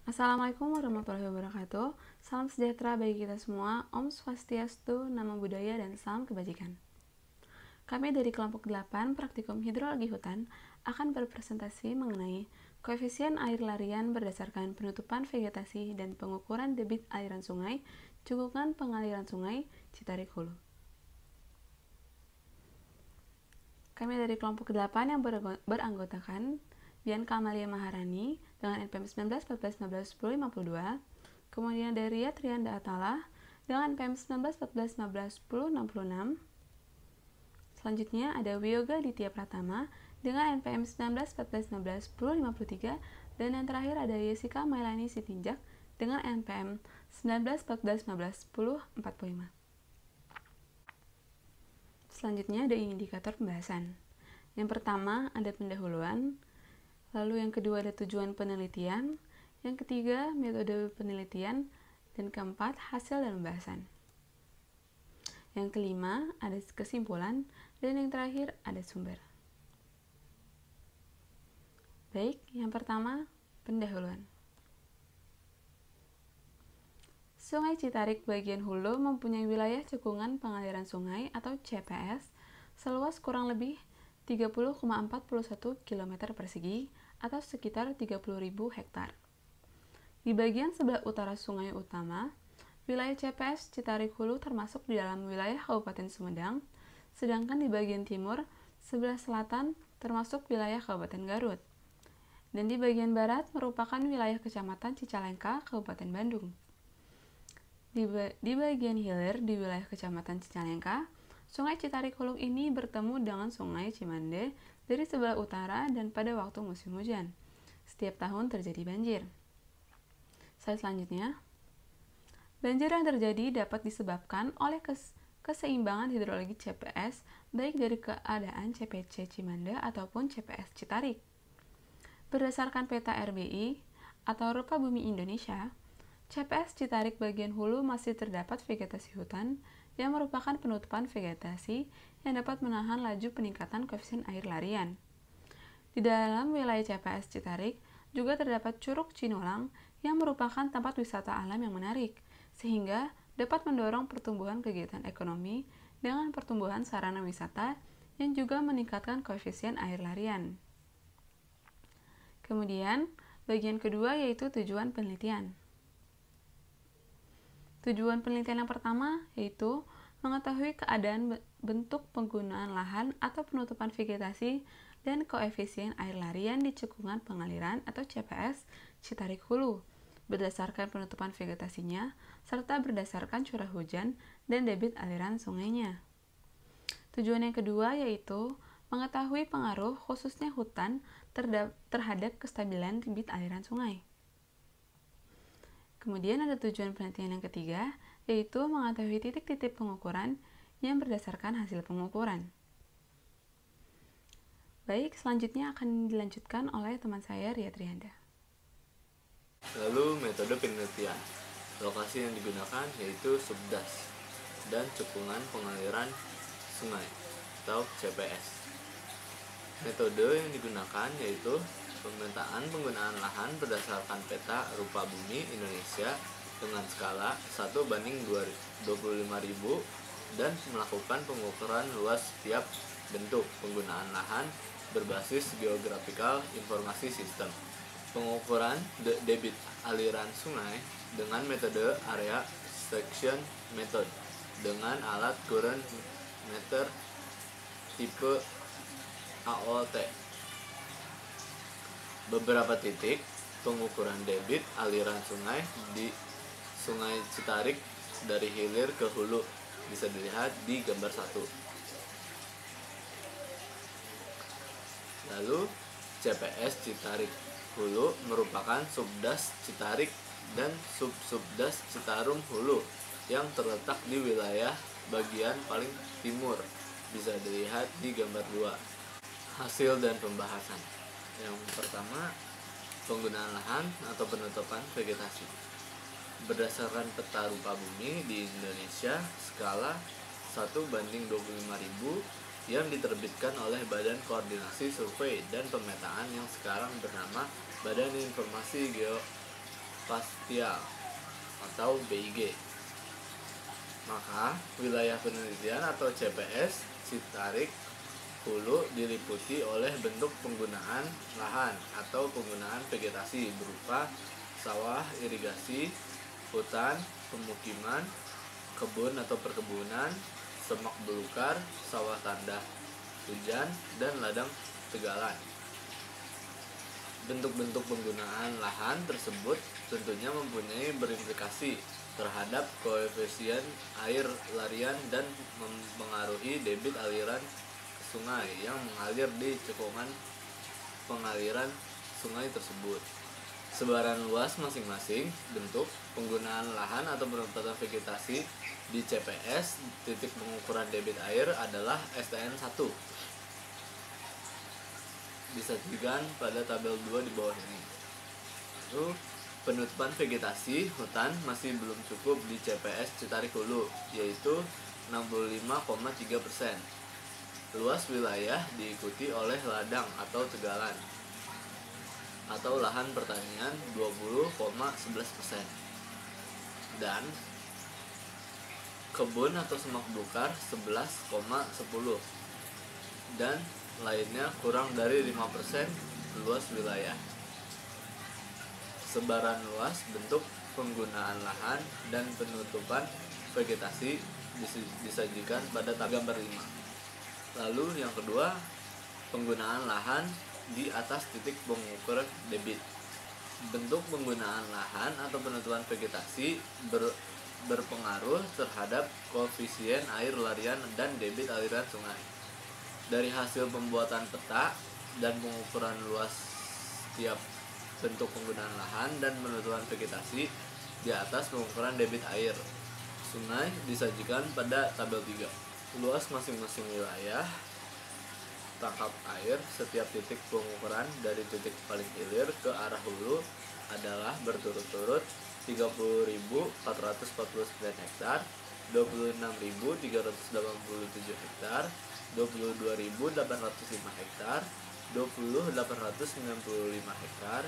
Assalamualaikum warahmatullahi wabarakatuh. Salam sejahtera bagi kita semua. Om Swastiastu, Namo Buddhaya, dan salam kebajikan. Kami dari kelompok 8 Praktikum Hidrologi Hutan akan berpresentasi mengenai koefisien air larian berdasarkan penutupan vegetasi dan pengukuran debit aliran sungai, cekungan pengaliran sungai, Citarik Hulu. Kami dari kelompok 8 yang beranggotakan Dian Kamalia Maharani dengan NPM 19 14 15 10 52, kemudian dari Ria Trianda Atala dengan NPM 19 14 15 10 66. Selanjutnya ada Wiyoga Ditya Pratama dengan NPM 19 14 15 10 53, dan yang terakhir ada Jessica Mailani Sitinjak dengan NPM 19 14 15 10 45. Selanjutnya ada indikator pembahasan. Yang pertama ada pendahuluan, lalu yang kedua ada tujuan penelitian, yang ketiga metode penelitian, dan keempat hasil dan pembahasan. Yang kelima ada kesimpulan, dan yang terakhir ada sumber. Baik, yang pertama pendahuluan. Sungai Citarik bagian hulu mempunyai wilayah cekungan pengaliran sungai atau CPS seluas kurang lebih 30,41 km persegi atau sekitar 30.000 hektar. Di bagian sebelah utara sungai utama, wilayah CPS Citarik Hulu termasuk di dalam wilayah Kabupaten Sumedang, sedangkan di bagian timur, sebelah selatan termasuk wilayah Kabupaten Garut. Dan di bagian barat merupakan wilayah Kecamatan Cicalengka, Kabupaten Bandung. Di bagian hilir di wilayah Kecamatan Cicalengka, Sungai Citarik Hulu ini bertemu dengan Sungai Cimande dari sebelah utara dan pada waktu musim hujan. Setiap tahun terjadi banjir. Slide selanjutnya. Banjir yang terjadi dapat disebabkan oleh keseimbangan hidrologi CPS baik dari keadaan CPC Cimande ataupun CPS Citarik. Berdasarkan peta RBI atau Rupa Bumi Indonesia, CPS Citarik bagian hulu masih terdapat vegetasi hutan yang merupakan penutupan vegetasi yang dapat menahan laju peningkatan koefisien air larian. Di dalam wilayah CPS Citarik juga terdapat Curug Cinulang yang merupakan tempat wisata alam yang menarik, sehingga dapat mendorong pertumbuhan kegiatan ekonomi dengan pertumbuhan sarana wisata yang juga meningkatkan koefisien air larian. Kemudian, bagian kedua yaitu tujuan penelitian. Tujuan penelitian yang pertama yaitu mengetahui keadaan bentuk penggunaan lahan atau penutupan vegetasi dan koefisien air larian di cekungan pengaliran atau CPS Citarik Hulu berdasarkan penutupan vegetasinya serta berdasarkan curah hujan dan debit aliran sungainya. Tujuan yang kedua yaitu mengetahui pengaruh khususnya hutan terhadap kestabilan debit aliran sungai. Kemudian ada tujuan penelitian yang ketiga, yaitu mengetahui titik-titik pengukuran yang berdasarkan hasil pengukuran. Baik, selanjutnya akan dilanjutkan oleh teman saya, Ria Trianda. Lalu metode penelitian. Lokasi yang digunakan yaitu subdas dan cekungan pengaliran sungai atau CPS. Metode yang digunakan yaitu pemetaan penggunaan lahan berdasarkan peta Rupa Bumi Indonesia dengan skala 1:25.000 dan melakukan pengukuran luas setiap bentuk penggunaan lahan berbasis geographical informasi sistem. Pengukuran debit aliran sungai dengan metode area section method dengan alat current meter tipe AOT. Beberapa titik pengukuran debit aliran sungai di Sungai Citarik dari hilir ke hulu bisa dilihat di gambar 1. Lalu CPS Citarik Hulu merupakan subdas Citarik dan sub-subdas Citarum Hulu yang terletak di wilayah bagian paling timur, bisa dilihat di gambar 2. Hasil dan pembahasan. Yang pertama, penggunaan lahan atau penutupan vegetasi. Berdasarkan peta Rupa Bumi di Indonesia skala 1:25.000 yang diterbitkan oleh Badan Koordinasi Survei dan Pemetaan yang sekarang bernama Badan Informasi spasial atau BIG. Maka wilayah penelitian atau CPS Citarik Hulu diliputi oleh bentuk penggunaan lahan atau penggunaan vegetasi berupa sawah irigasi, hutan, pemukiman, kebun atau perkebunan, semak belukar, sawah tanda hujan, dan ladang tegalan. Bentuk-bentuk penggunaan lahan tersebut tentunya mempunyai berimplikasi terhadap koefisien air larian dan mempengaruhi debit aliran sungai yang mengalir di cekungan pengaliran sungai tersebut. Sebaran luas masing-masing bentuk penggunaan lahan atau penempatan vegetasi di CPS titik pengukuran debit air adalah STN1. Disajikan pada tabel 2 di bawah ini. Lalu, penutupan vegetasi hutan masih belum cukup di CPS Citarik Hulu, yaitu 65,3%. Luas wilayah diikuti oleh ladang atau tegalan atau lahan pertanian 20,11%, dan kebun atau semak belukar 11,10%, dan lainnya kurang dari 5% luas wilayah. Sebaran luas bentuk penggunaan lahan dan penutupan vegetasi disajikan pada tabel gambar 5. Lalu yang kedua, penggunaan lahan di atas titik pengukuran debit. Bentuk penggunaan lahan atau penutupan vegetasi berpengaruh terhadap koefisien air larian dan debit aliran sungai. Dari hasil pembuatan peta dan pengukuran luas tiap bentuk penggunaan lahan dan penutupan vegetasi di atas pengukuran debit air sungai disajikan pada tabel 3. Luas masing-masing wilayah tangkap air setiap titik pengukuran dari titik paling hilir ke arah hulu adalah berturut-turut 30.449 hektar, 26.387 hektar, 22.805 hektar, 20.895 hektar,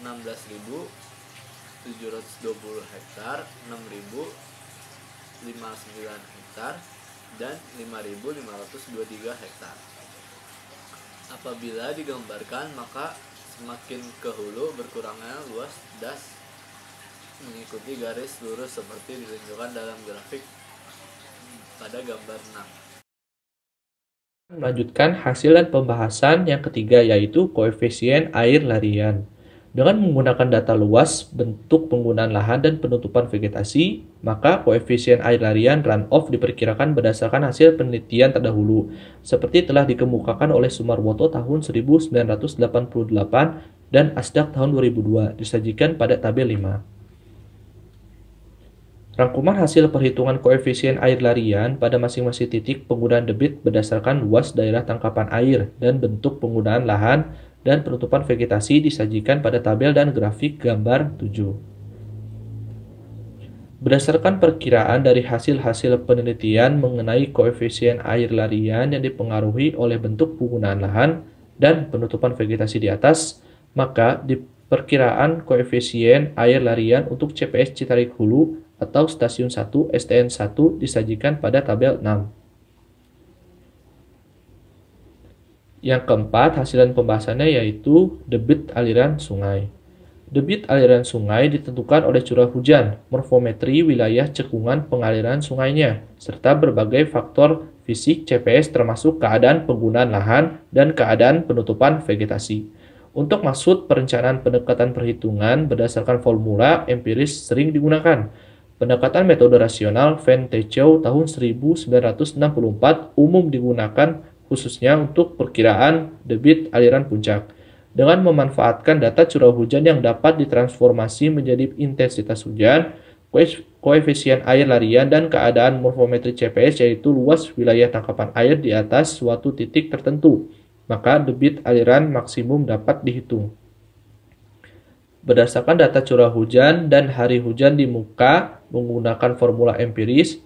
16.720 hektar, 6.059 hektar, dan 5.523 hektar. Apabila digambarkan, maka semakin ke hulu berkurangnya luas das mengikuti garis lurus seperti ditunjukkan dalam grafik pada gambar 6. Melanjutkan hasil dan pembahasan yang ketiga, yaitu koefisien air larian. Dengan menggunakan data luas, bentuk penggunaan lahan dan penutupan vegetasi, maka koefisien air larian runoff diperkirakan berdasarkan hasil penelitian terdahulu, seperti telah dikemukakan oleh Sumarwoto tahun 1988 dan Asdak tahun 2002, disajikan pada tabel 5. Rangkuman hasil perhitungan koefisien air larian pada masing-masing titik penggunaan debit berdasarkan luas daerah tangkapan air dan bentuk penggunaan lahan dan penutupan vegetasi disajikan pada tabel dan grafik gambar 7. Berdasarkan perkiraan dari hasil-hasil penelitian mengenai koefisien air larian yang dipengaruhi oleh bentuk penggunaan lahan dan penutupan vegetasi di atas, maka diperkiraan koefisien air larian untuk CPS Citarik Hulu atau Stasiun 1 STN1 disajikan pada tabel 6. Yang keempat, hasilan pembahasannya yaitu debit aliran sungai. Debit aliran sungai ditentukan oleh curah hujan, morfometri wilayah cekungan pengaliran sungainya, serta berbagai faktor fisik CPS termasuk keadaan penggunaan lahan dan keadaan penutupan vegetasi. Untuk maksud perencanaan pendekatan perhitungan berdasarkan formula empiris sering digunakan. Pendekatan metode rasional Van Techow tahun 1964 umum digunakan khususnya untuk perkiraan debit aliran puncak, dengan memanfaatkan data curah hujan yang dapat ditransformasi menjadi intensitas hujan, koefisien air larian, dan keadaan morfometri CPS yaitu luas wilayah tangkapan air di atas suatu titik tertentu, maka debit aliran maksimum dapat dihitung. Berdasarkan data curah hujan dan hari hujan di muka menggunakan formula empiris,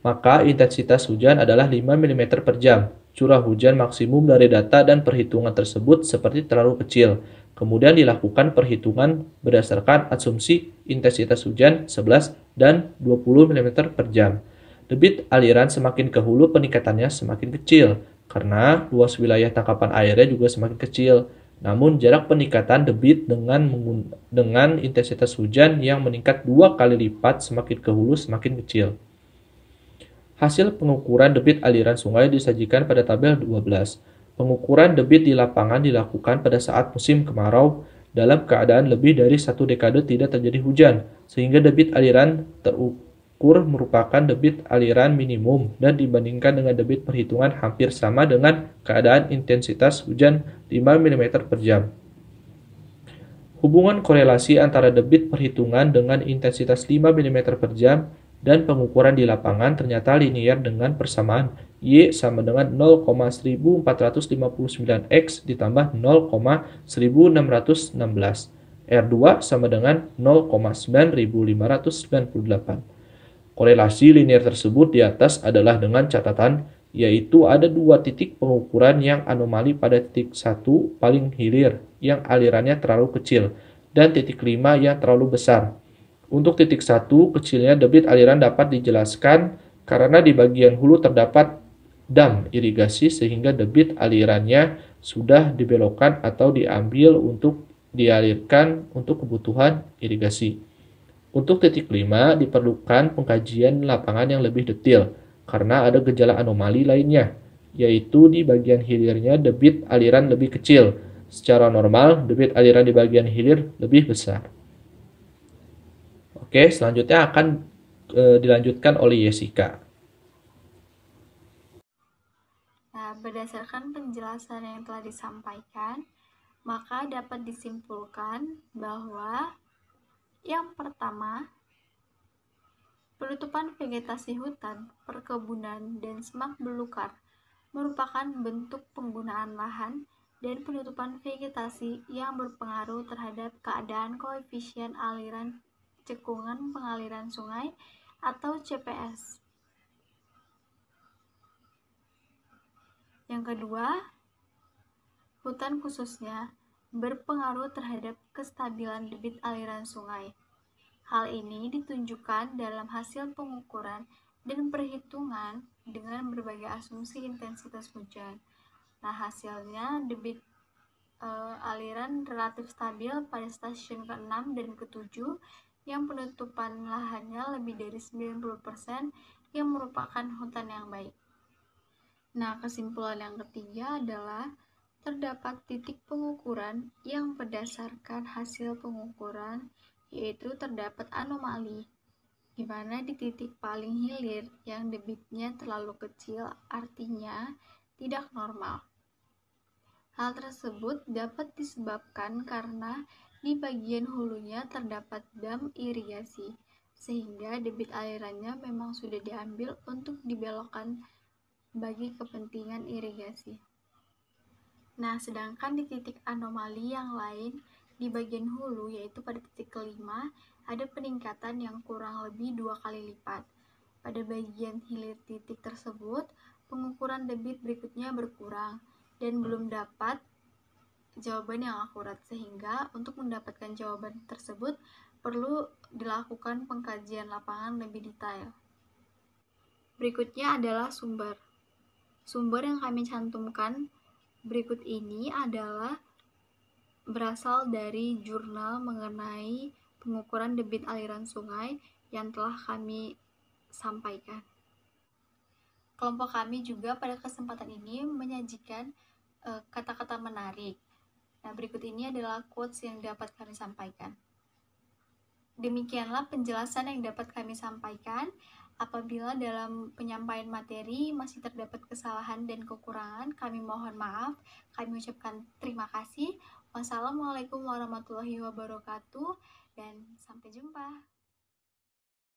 maka intensitas hujan adalah 5 mm per jam. curah hujan maksimum dari data dan perhitungan tersebut seperti terlalu kecil. Kemudian dilakukan perhitungan berdasarkan asumsi intensitas hujan 11 dan 20 mm per jam. Debit aliran semakin ke hulu peningkatannya semakin kecil, karena luas wilayah tangkapan airnya juga semakin kecil. Namun jarak peningkatan debit dengan intensitas hujan yang meningkat 2 kali lipat semakin ke hulu semakin kecil. Hasil pengukuran debit aliran sungai disajikan pada tabel 12. Pengukuran debit di lapangan dilakukan pada saat musim kemarau dalam keadaan lebih dari 1 dekade tidak terjadi hujan, sehingga debit aliran terukur merupakan debit aliran minimum dan dibandingkan dengan debit perhitungan hampir sama dengan keadaan intensitas hujan 5 mm per jam. Hubungan korelasi antara debit perhitungan dengan intensitas 5 mm per jam dan pengukuran di lapangan ternyata linear dengan persamaan Y sama dengan 0,1459X ditambah 0,1616. R2 sama dengan 0,9598. Korelasi linear tersebut di atas adalah dengan catatan, yaitu ada 2 titik pengukuran yang anomali pada titik 1 paling hilir yang alirannya terlalu kecil dan titik 5 yang terlalu besar. Untuk titik 1 kecilnya debit aliran dapat dijelaskan karena di bagian hulu terdapat dam irigasi sehingga debit alirannya sudah dibelokkan atau diambil untuk dialirkan untuk kebutuhan irigasi. Untuk titik 5 diperlukan pengkajian lapangan yang lebih detail karena ada gejala anomali lainnya, yaitu di bagian hilirnya debit aliran lebih kecil. Secara normal, debit aliran di bagian hilir lebih besar. Oke, selanjutnya akan dilanjutkan oleh Jessica. Nah, berdasarkan penjelasan yang telah disampaikan, maka dapat disimpulkan bahwa yang pertama, penutupan vegetasi hutan, perkebunan, dan semak belukar merupakan bentuk penggunaan lahan dan penutupan vegetasi yang berpengaruh terhadap keadaan koefisien aliran cekungan pengaliran sungai atau CPS. Yang kedua, hutan khususnya berpengaruh terhadap kestabilan debit aliran sungai. Hal ini ditunjukkan dalam hasil pengukuran dan perhitungan dengan berbagai asumsi intensitas hujan. Nah, hasilnya debit aliran relatif stabil pada stasiun ke-6 dan ke-7 yang penutupan lahannya lebih dari 90% yang merupakan hutan yang baik. Nah, kesimpulan yang ketiga adalah terdapat titik pengukuran yang berdasarkan hasil pengukuran, yaitu terdapat anomali, di mana di titik paling hilir yang debitnya terlalu kecil artinya tidak normal. Hal tersebut dapat disebabkan karena di bagian hulunya terdapat dam irigasi, sehingga debit alirannya memang sudah diambil untuk dibelokkan bagi kepentingan irigasi. Nah, sedangkan di titik anomali yang lain di bagian hulu, yaitu pada titik kelima, ada peningkatan yang kurang lebih 2 kali lipat. Pada bagian hilir titik tersebut, pengukuran debit berikutnya berkurang dan belum dapat jawaban yang akurat, sehingga untuk mendapatkan jawaban tersebut perlu dilakukan pengkajian lapangan lebih detail. Berikutnya adalah sumber. Sumber yang kami cantumkan berikut ini adalah berasal dari jurnal mengenai pengukuran debit aliran sungai yang telah kami sampaikan. Kelompok kami juga pada kesempatan ini menyajikan kata-kata menarik. Nah, berikut ini adalah quotes yang dapat kami sampaikan. Demikianlah penjelasan yang dapat kami sampaikan. Apabila dalam penyampaian materi masih terdapat kesalahan dan kekurangan, kami mohon maaf. Kami ucapkan terima kasih. Wassalamualaikum warahmatullahi wabarakatuh, dan sampai jumpa.